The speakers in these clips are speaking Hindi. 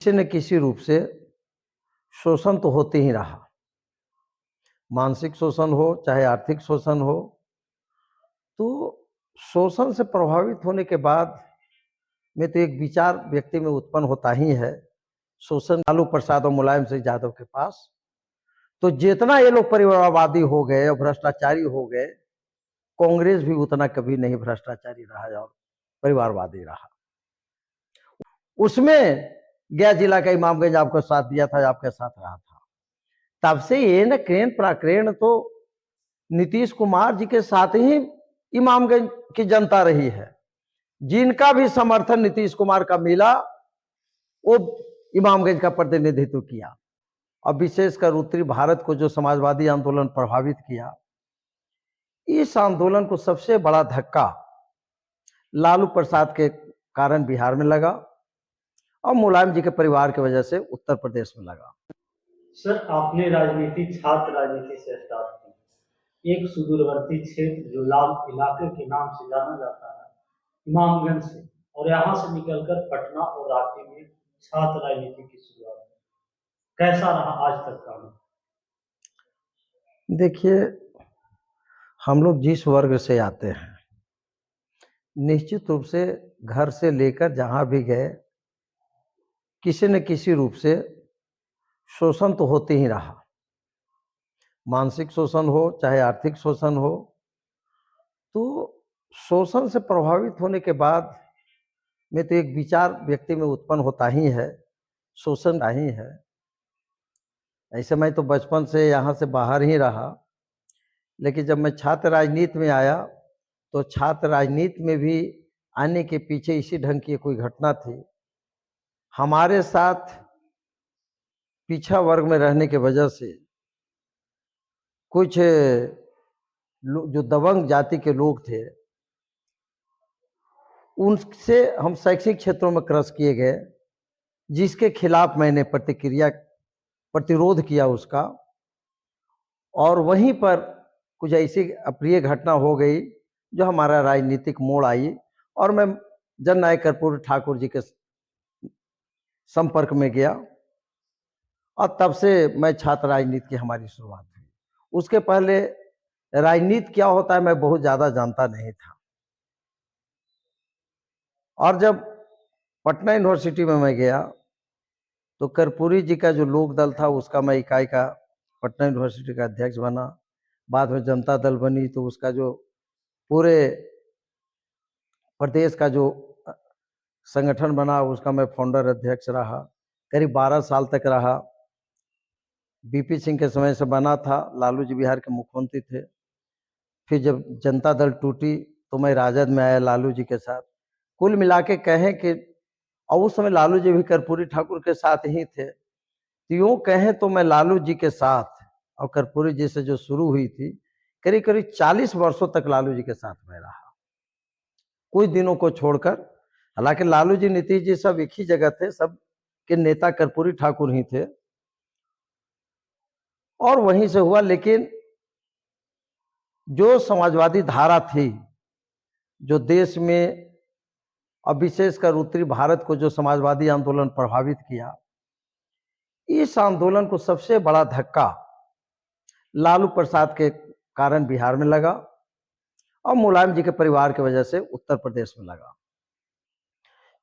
किसी न किसी रूप से शोषण तो होते ही रहा। मानसिक शोषण हो चाहे आर्थिक शोषण हो, तो शोषण से प्रभावित होने के बाद में तो एक विचार व्यक्ति में उत्पन्न होता ही है। शोषण लालू प्रसाद और मुलायम सिंह यादव के पास तो जितना ये लोग परिवारवादी हो गए और भ्रष्टाचारी हो गए, कांग्रेस भी उतना कभी नहीं भ्रष्टाचारी रहा और परिवारवादी रहा। उसमें गया जिला का इमामगंज आपको साथ दिया था, आपके साथ रहा था। तब से ये न क्रेन प्राक्रेन तो नीतीश कुमार जी के साथ ही इमामगंज की जनता रही है। जिनका भी समर्थन नीतीश कुमार का मिला वो इमामगंज का प्रतिनिधित्व किया। और विशेषकर उत्तरी भारत को जो समाजवादी आंदोलन प्रभावित किया, इस आंदोलन को सबसे बड़ा धक्का लालू प्रसाद के कारण बिहार में लगा और मुलायम जी के परिवार की वजह से उत्तर प्रदेश में लगा। सर, आपने राजनीति छात्र राजनीति से स्टार्ट की। एक सुदूरवर्ती क्षेत्र जो लाल इलाके के नाम से जाना जाता है, इमामगंज से, और यहाँ से निकलकर पटना और रांची में छात्र राजनीति की शुरुआत। कैसा रहा आज तक का? देखिए, हम लोग जिस वर्ग से आते हैं, निश्चित रूप से घर से लेकर जहां भी गए, किसी न किसी रूप से शोषण तो होते ही रहा। मानसिक शोषण हो चाहे आर्थिक शोषण हो, तो शोषण से प्रभावित होने के बाद में तो एक विचार व्यक्ति में उत्पन्न होता ही है, शोषण ही है। ऐसे मैं तो बचपन से यहाँ से बाहर ही रहा, लेकिन जब मैं छात्र राजनीति में आया तो छात्र राजनीति में भी आने के पीछे इसी ढंग की कोई घटना थी। हमारे साथ पिछड़ा वर्ग में रहने की वजह से कुछ जो दबंग जाति के लोग थे, उनसे हम शैक्षिक क्षेत्रों में क्रश किए गए, जिसके खिलाफ मैंने प्रतिरोध किया उसका। और वहीं पर कुछ ऐसी अप्रिय घटना हो गई जो हमारा राजनीतिक मोड़ आई और मैं जननायक कर्पूरी ठाकुर जी के संपर्क में गया और तब से मैं छात्र राजनीति की हमारी शुरुआत हुई। उसके पहले राजनीति क्या होता है मैं बहुत ज़्यादा जानता नहीं था। और जब पटना यूनिवर्सिटी में मैं गया तो कर्पूरी जी का जो लोक दल था उसका मैं इकाई का पटना यूनिवर्सिटी का अध्यक्ष बना। बाद में जनता दल बनी तो उसका जो पूरे प्रदेश का जो संगठन बना उसका मैं फाउंडर अध्यक्ष रहा, करीब 12 साल तक रहा। बीपी सिंह के समय से बना था, लालू जी बिहार के मुख्यमंत्री थे। फिर जब जनता दल टूटी तो मैं राजद में आया लालू जी के साथ। कुल मिला के कहें कि और उस समय लालू जी भी कर्पूरी ठाकुर के साथ ही थे, तो यूँ कहें तो मैं लालू जी के साथ और कर्पूरी जी से जो शुरू हुई थी, करीब करीब 40 वर्षों तक लालू जी के साथ में रहा, कुछ दिनों को छोड़कर। हालांकि लालू जी नीतीश जी सब एक ही जगह थे, सब के नेता कर्पूरी ठाकुर ही थे और वहीं से हुआ। लेकिन जो समाजवादी धारा थी जो देश में और विशेषकर उत्तरी भारत को जो समाजवादी आंदोलन प्रभावित किया, इस आंदोलन को सबसे बड़ा धक्का लालू प्रसाद के कारण बिहार में लगा और मुलायम जी के परिवार की वजह से उत्तर प्रदेश में लगा।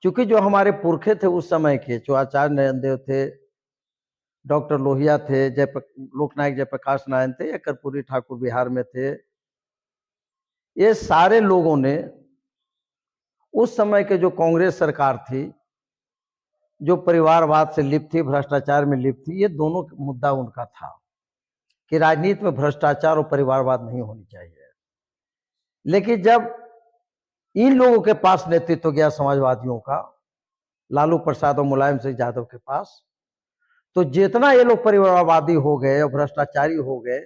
क्योंकि जो हमारे पुरखे थे उस समय के, जो आचार्य नयन देव थे, डॉक्टर लोहिया थे, लोकनायक जयप्रकाश नारायण थे या कर्पूरी ठाकुर बिहार में थे, ये सारे लोगों ने उस समय के जो कांग्रेस सरकार थी जो परिवारवाद से लिप्त थी, भ्रष्टाचार में लिप्त थी, ये दोनों मुद्दा उनका था कि राजनीति में भ्रष्टाचार और परिवारवाद नहीं होनी चाहिए। लेकिन जब इन लोगों के पास नेतृत्व गया समाजवादियों का, लालू प्रसाद और मुलायम सिंह यादव के पास, तो जितना ये लोग परिवारवादी हो गए और भ्रष्टाचारी हो गए,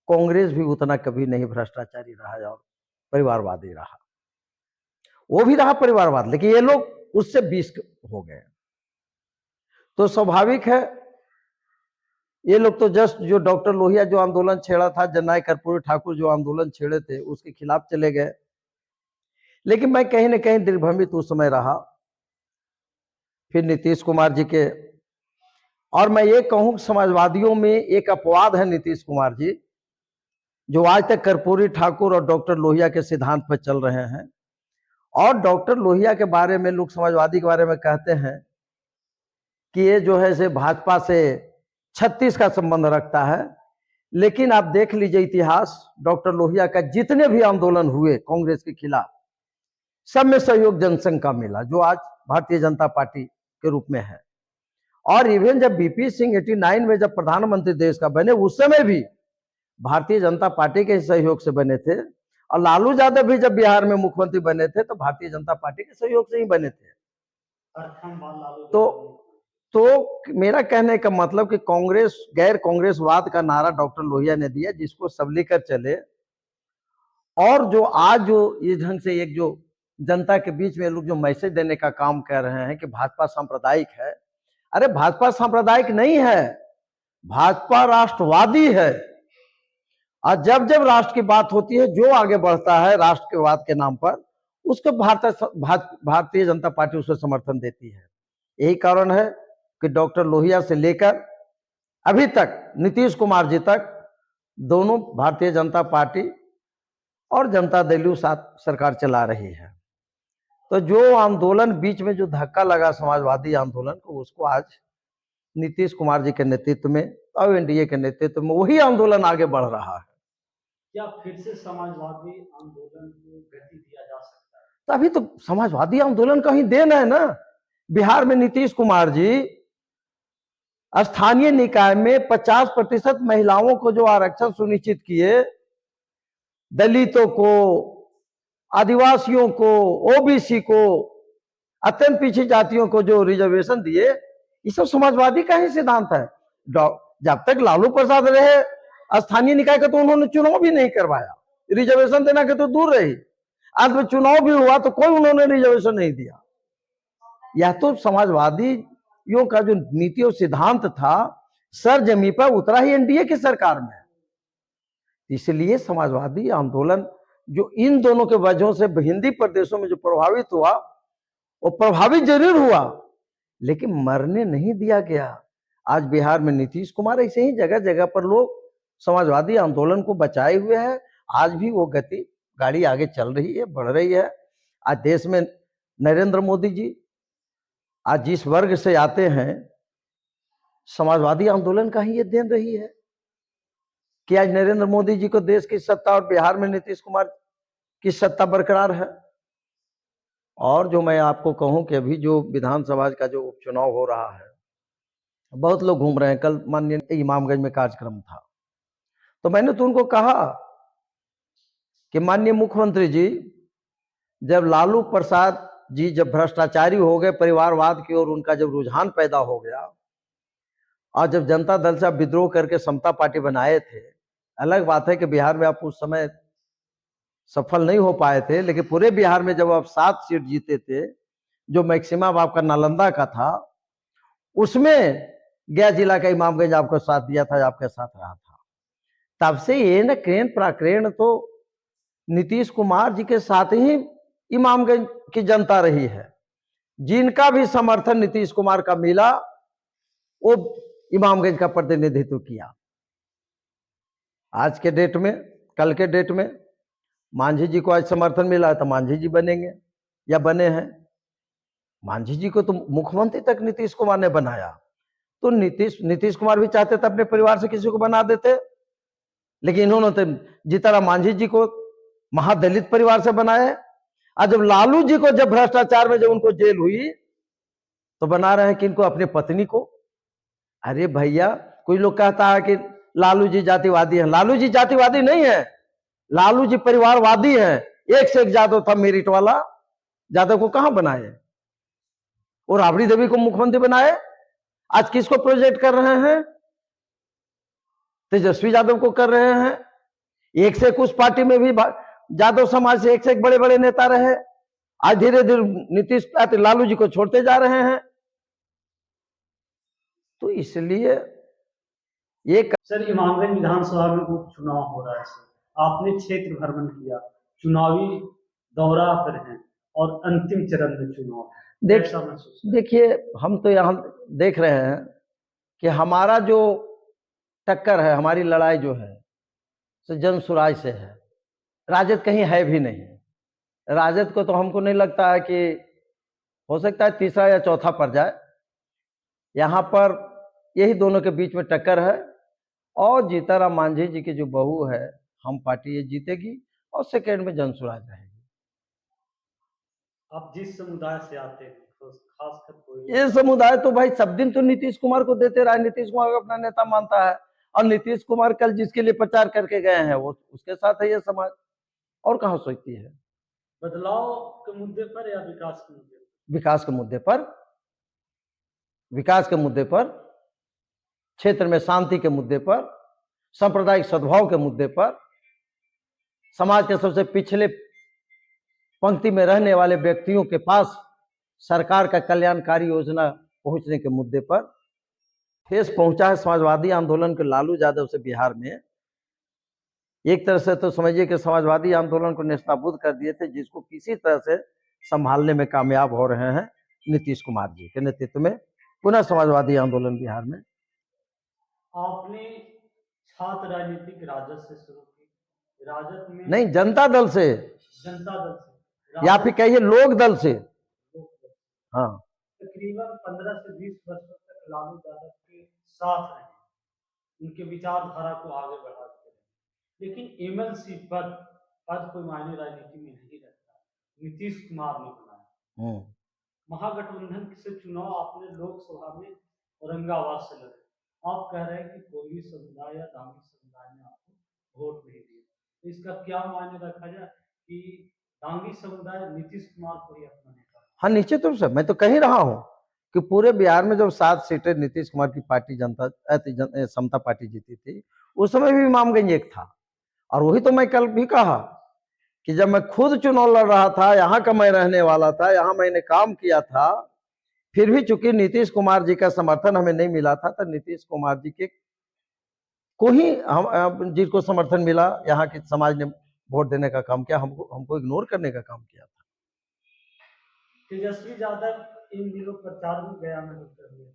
कांग्रेस भी उतना कभी नहीं भ्रष्टाचारी रहा और परिवारवादी रहा। वो भी रहा परिवारवाद, लेकिन ये लोग उससे 20 हो गए। तो स्वाभाविक है ये लोग तो जस्ट जो डॉक्टर लोहिया जो आंदोलन छेड़ा था, जननायक कर्पूरी ठाकुर जो आंदोलन छेड़े थे, उसके खिलाफ चले गए। लेकिन मैं कहीं ना कहीं दिग्भ्रमित उस समय रहा। फिर नीतीश कुमार जी के। और मैं ये कहूं कि समाजवादियों में एक अपवाद है नीतीश कुमार जी, जो आज तक कर्पूरी ठाकुर और डॉक्टर लोहिया के सिद्धांत पर चल रहे हैं। और डॉक्टर लोहिया के बारे में लोग समाजवादी के बारे में कहते हैं कि ये जो है से भाजपा से 36 का संबंध रखता है। लेकिन आप देख लीजिए इतिहास, डॉक्टर लोहिया का जितने भी आंदोलन हुए कांग्रेस के खिलाफ, सब में सहयोग जनसंघ का मिला, जो आज भारतीय जनता पार्टी के रूप में है। और इवन जब बीपी सिंह 89 में जब प्रधानमंत्री देश का बने, उस समय भी भारतीय जनता पार्टी के सहयोग से बने थे। और लालू यादव भी जब बिहार में मुख्यमंत्री बने थे तो भारतीय जनता पार्टी के सहयोग से ही बने थे। तो मेरा कहने का मतलब कि कांग्रेस गैर कांग्रेसवाद का नारा डॉक्टर लोहिया ने दिया, जिसको सब लेकर चले। और जो आज जो इस ढंग से एक जो जनता के बीच में लोग जो मैसेज देने का काम कर रहे हैं कि भाजपा सांप्रदायिक है, अरे भाजपा सांप्रदायिक नहीं है, भाजपा राष्ट्रवादी है। और जब जब राष्ट्र की बात होती है, जो आगे बढ़ता है राष्ट्रवाद के नाम पर, उसको भारतीय जनता पार्टी उसको समर्थन देती है। यही कारण है कि डॉक्टर लोहिया से लेकर अभी तक नीतीश कुमार जी तक दोनों भारतीय जनता पार्टी और जनता दल साथ सरकार चला रही है। तो जो आंदोलन बीच में जो धक्का लगा समाजवादी आंदोलन को, उसको आज नीतीश कुमार जी के नेतृत्व में और एनडीए के नेतृत्व में वही आंदोलन आगे बढ़ रहा है। क्या फिर से समाजवादी आंदोलन को गति दिया जा सकता है? तभी तो समाजवादी आंदोलन का ही देन है ना। बिहार में नीतीश कुमार जी स्थानीय निकाय में 50% महिलाओं को जो आरक्षण सुनिश्चित किए, दलितों को, आदिवासियों को, ओबीसी को, अत्यंत पिछड़ी जातियों को जो रिजर्वेशन दिए, ये सब समाजवादी का ही सिद्धांत है। जब तक लालू प्रसाद रहे स्थानीय निकाय का, तो उन्होंने चुनाव भी नहीं करवाया, रिजर्वेशन देना के तो दूर रही। अंत में चुनाव भी हुआ तो कोई उन्होंने रिजर्वेशन नहीं दिया। यह तो समाजवादियों का जो नीति और सिद्धांत था, सर जमीन पर उतरा ही एनडीए की सरकार में। इसलिए समाजवादी आंदोलन जो इन दोनों के वजहों से हिंदी प्रदेशों में जो प्रभावित हुआ, वो प्रभावित जरूर हुआ, लेकिन मरने नहीं दिया गया। आज बिहार में नीतीश कुमार ऐसे ही जगह जगह पर लोग समाजवादी आंदोलन को बचाए हुए हैं। आज भी वो गति गाड़ी आगे चल रही है, बढ़ रही है। आज देश में नरेंद्र मोदी जी आज जिस वर्ग से आते हैं, समाजवादी आंदोलन का ही ये देन रही है कि आज नरेंद्र मोदी जी को देश की सत्ता और बिहार में नीतीश कुमार की सत्ता बरकरार है। और जो मैं आपको कहूं कि अभी जो विधानसभा का जो उपचुनाव हो रहा है, बहुत लोग घूम रहे हैं। कल माननीय इमामगंज में कार्यक्रम था, तो मैंने तो उनको कहा कि माननीय मुख्यमंत्री जी, जब लालू प्रसाद जी जब भ्रष्टाचारी हो गए, परिवारवाद की ओर उनका जब रुझान पैदा हो गया, और जब जनता दल से आप विद्रोह करके समता पार्टी बनाए थे, अलग बात है कि बिहार में आप उस समय सफल नहीं हो पाए थे, लेकिन पूरे बिहार में जब आप 7 सीट जीते थे, जो मैक्सिमम आपका नालंदा का था, उसमें गया जिला का इमामगंज आपको साथ दिया था, आपके साथ रहा था। तब से ये न क्रेन प्राक्रेन तो नीतीश कुमार जी के साथ ही इमामगंज की जनता रही है। जिनका भी समर्थन नीतीश कुमार का मिला, वो इमामगंज का प्रतिनिधित्व किया। आज के डेट में, कल के डेट में मांझी जी को आज समर्थन मिला है तो मांझी जी बनेंगे या बने हैं। मांझी जी को तो मुख्यमंत्री तक नीतीश कुमार ने बनाया, तो नीतीश कुमार भी चाहते थे अपने परिवार से किसी को बना देते, लेकिन इन्होंने तो जितना मांझी जी को महादलित परिवार से बनाए। और जब लालू जी को जब भ्रष्टाचार में जब उनको जेल हुई, तो बना रहे हैं कि इनको अपने पत्नी को। अरे भैया, कोई लोग कहता है कि लालू जी जातिवादी है। लालू जी जातिवादी नहीं है, लालू जी परिवारवादी है। एक से एक जादव था मेरिट वाला, जादव को कहां बनाए और राबड़ी देवी को मुख्यमंत्री बनाए। आज किसको प्रोजेक्ट कर रहे हैं? तेजस्वी यादव को कर रहे हैं। एक से एक उस पार्टी में भी यादव समाज से एक बड़े बड़े नेता रहे। आज धीरे धीरे लालू जी को छोड़ते जा रहे हैं। तो इसलिए ये सर, इमामगंज विधानसभा में उपचुनाव हो रहा है सर, आपने क्षेत्र भ्रमण किया, चुनावी दौरा पर हैं और अंतिम चरण में चुनाव है। कैसा महसूस कर? देखिए, हम तो यहाँ देख रहे हैं कि हमारा जो टक्कर है, हमारी लड़ाई जो है सो जन सुराज से है। राजद कहीं है भी नहीं। राजद को तो हमको नहीं लगता है कि हो सकता है तीसरा या चौथा पड़ जाए। यहाँ पर यही दोनों के बीच में टक्कर है और जीताराम मांझी जी की जो बहू है, हम पार्टी ये जीतेगी और सेकेंड में जन सुराज रहेगी। आप जिस समुदाय से आते हैं तो खासकर कोई ये समुदाय तो भाई सब दिन तो नीतीश कुमार को देते रहा, नीतीश कुमार को अपना नेता मानता है और नीतीश कुमार कल जिसके लिए प्रचार करके गए हैं वो उसके साथ है ये समाज, और कहाँ सोचती है। बदलाव के मुद्दे पर या विकास के मुद्दे पर? विकास के मुद्दे पर, विकास के मुद्दे पर, क्षेत्र में शांति के मुद्दे पर, सांप्रदायिक सद्भाव के मुद्दे पर, समाज के सबसे पिछले पंक्ति में रहने वाले व्यक्तियों के पास सरकार का कल्याणकारी योजना पहुंचने के मुद्दे पर ठेस पहुंचा है समाजवादी आंदोलन के लालू यादव से बिहार में। एक तरह से तो समझिए कि समाजवादी आंदोलन को नेस्तनाबूद कर दिए थे, जिसको किसी तरह से संभालने में कामयाब हो रहे हैं नीतीश कुमार जी के नेतृत्व में पुनः समाजवादी आंदोलन बिहार में। आपने छात्र राजनीतिक राजद से शुरू की, राजद में नहीं, जनता दल से, जनता दल से, या फिर कहिए लोक दल से। हाँ, तकरीबन 15 से 20 वर्षों तक लालू यादव के साथ रहे, उनके विचारधारा को आगे बढ़ाते रहे, लेकिन एमएलसी पद कोई मायने राजनीति में नहीं रखता। नीतीश कुमार ने बनाया। महागठबंधन से चुनाव आपने लोकसभा में औरंगाबाद से लड़े। आप कह रहे हैं कि कोई समुदाय या दांगी समुदाय ने आपको वोट नहीं दिया, इसका क्या मायने रखा जाए कि दांगी समुदाय नीतीश कुमार को ही अपना नेता? हाँ, निश्चित रूप से मैं तो कह ही रहा हूं कि पूरे बिहार में जब 7 सीटें नीतीश कुमार की पार्टी समता पार्टी जीती थी, उस समय भी इमामगंज एक था। और वही तो मैं कल भी कहा कि जब मैं खुद चुनाव लड़ रहा था, यहाँ का मैं रहने वाला था, यहाँ मैंने काम किया था, फिर भी चूंकि नीतीश कुमार जी का समर्थन हमें नहीं मिला था, तो नीतीश कुमार जी के को ही हम जिनको समर्थन मिला, यहाँ के समाज ने वोट देने का काम किया, हमको इग्नोर करने का काम किया था। तेजस्वी यादव इन दिनों प्रचार में गया में होते हुए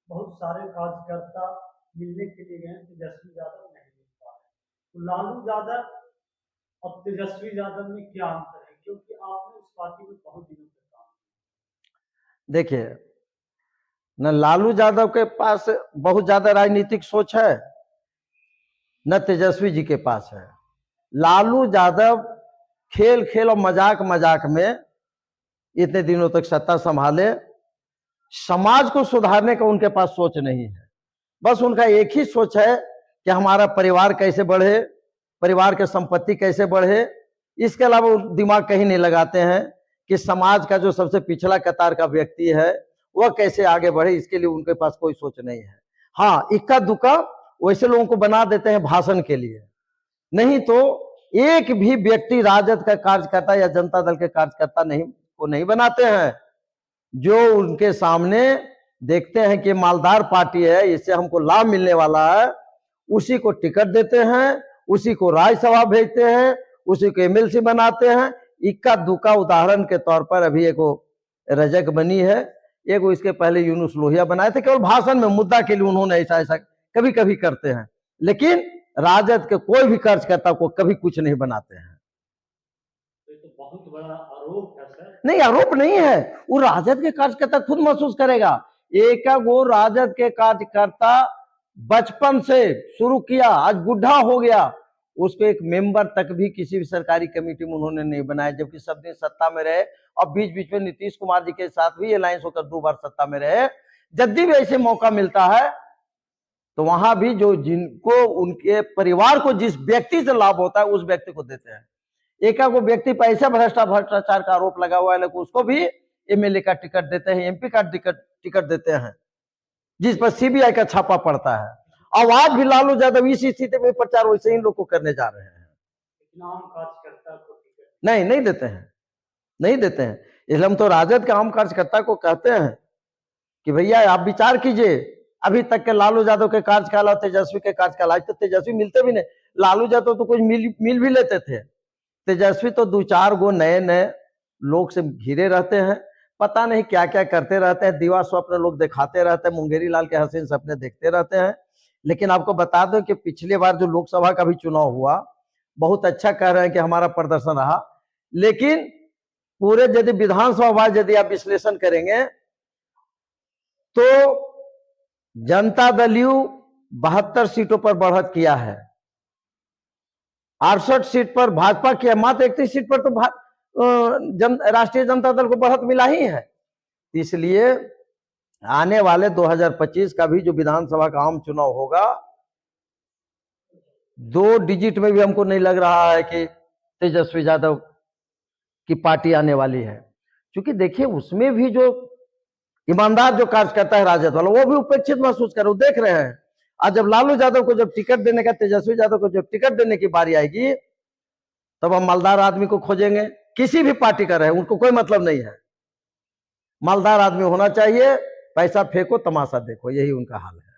बहुत सारे कार्यकर्ता मिलने के लिए गए, तेजस्वी यादव नहीं मिल पा रहे। तो लालू यादव और तेजस्वी यादव में क्या अंतर है, क्योंकि आपने उस पार्टी में बहुत दिनों तक काम किया? देखिए, न लालू यादव के पास बहुत ज्यादा राजनीतिक सोच है, न तेजस्वी जी के पास है। लालू यादव खेल खेल और मजाक मजाक में इतने दिनों तक सत्ता संभाले, समाज को सुधारने का उनके पास सोच नहीं है। बस उनका एक ही सोच है कि हमारा परिवार कैसे बढ़े, परिवार की संपत्ति कैसे बढ़े। इसके अलावा वो दिमाग कहीं नहीं लगाते हैं कि समाज का जो सबसे पिछला कतार का व्यक्ति है वह कैसे आगे बढ़े, इसके लिए उनके पास कोई सोच नहीं है। हाँ, इक्का दुक्का वैसे लोगों को बना देते हैं भाषण के लिए, नहीं तो एक भी व्यक्ति राजद का कार्यकर्ता या जनता दल के कार्यकर्ता नहीं बनाते हैं। जो उनके सामने देखते हैं कि मालदार पार्टी है, इससे हमको लाभ मिलने वाला है, उसी को टिकट देते हैं, उसी को राज्यसभा भेजते हैं, उसी को एमएलसी बनाते हैं। इक्का दुक्का उदाहरण के तौर पर अभी एक रजक बनी है, एक इसके पहले यूनुस लोहिया बनाए थे, केवल भाषण में मुद्दा के लिए उन्होंने ऐसा ऐसा कभी कभी करते हैं, लेकिन राजद के कोई भी कार्यकर्ता को कभी कुछ नहीं बनाते हैं। तो बहुत बड़ा आरोप है सर। नहीं, आरोप नहीं है, वो राजद के कार्यकर्ता खुद महसूस करेगा। एक वो राजद के कार्यकर्ता बचपन से शुरू किया, आज बुढ़ा हो गया, उसको एक मेंबर तक भी किसी भी सरकारी कमेटी में उन्होंने नहीं बनाया, जबकि सब दिन सत्ता में रहे और बीच बीच में नीतीश कुमार जी के साथ भी अलायंस होकर 2 बार सत्ता में रहे। जब भी ऐसे मौका मिलता है तो वहां भी जो जिनको उनके परिवार को जिस व्यक्ति से लाभ होता है उस व्यक्ति को देते हैं। एक को व्यक्ति पर ऐसा भ्रष्टाचार का आरोप लगा हुआ है, लेकिन उसको भी एमएलए का टिकट देते हैं, एमपी का टिकट देते हैं, जिस पर सीबीआई का छापा पड़ता है। अब आज भी लालू यादव इस स्थिति में प्रचार वैसे ही लोग को करने जा रहे हैं। आम कार्यकर्ता को टिकट नहीं देते हैं, नहीं देते हैं। इसलिए हम तो राजद के आम कार्यकर्ता को कहते हैं कि भैया आप विचार कीजिए, अभी तक के लालू यादव के कार्यकाल और तेजस्वी के कार्यकाल, आज तो तेजस्वी मिलते भी नहीं, लालू यादव तो कुछ मिल भी लेते थे, तेजस्वी तो 2-4 गो नए लोग से घिरे रहते हैं। पता नहीं क्या क्या करते रहते हैं, दीवा स्वप्न लोग दिखाते रहते हैं, मुंगेरी लाल के हसीन सपने देखते रहते हैं। लेकिन आपको बता दो कि पिछले बार जो लोकसभा का भी चुनाव हुआ, बहुत अच्छा कह रहे हैं कि हमारा प्रदर्शन रहा, लेकिन पूरे यदि विधानसभा वाइज यदि आप विश्लेषण करेंगे तो जनता दल यू 72 सीटों पर बढ़त किया है, 68 सीट पर भाजपा की है, मात्र 31 सीट पर तो राष्ट्रीय जनता दल को बढ़त मिला ही है। इसलिए आने वाले 2025 का भी जो विधानसभा का आम चुनाव होगा, 2 डिजिट में भी हमको नहीं लग रहा है कि तेजस्वी यादव की पार्टी आने वाली है। क्योंकि देखिए उसमें भी जो ईमानदार जो कार्यकर्ता है राजद वाला, वो भी उपेक्षित महसूस कर रहे, देख रहे हैं। आज जब लालू यादव को जब टिकट देने का, तेजस्वी यादव को जब टिकट देने की बारी आएगी, तब हम मालदार आदमी को खोजेंगे। किसी भी पार्टी का रहे, उनको कोई मतलब नहीं है, मालदार आदमी होना चाहिए, पैसा फेंको तमाशा देखो, यही उनका हाल है।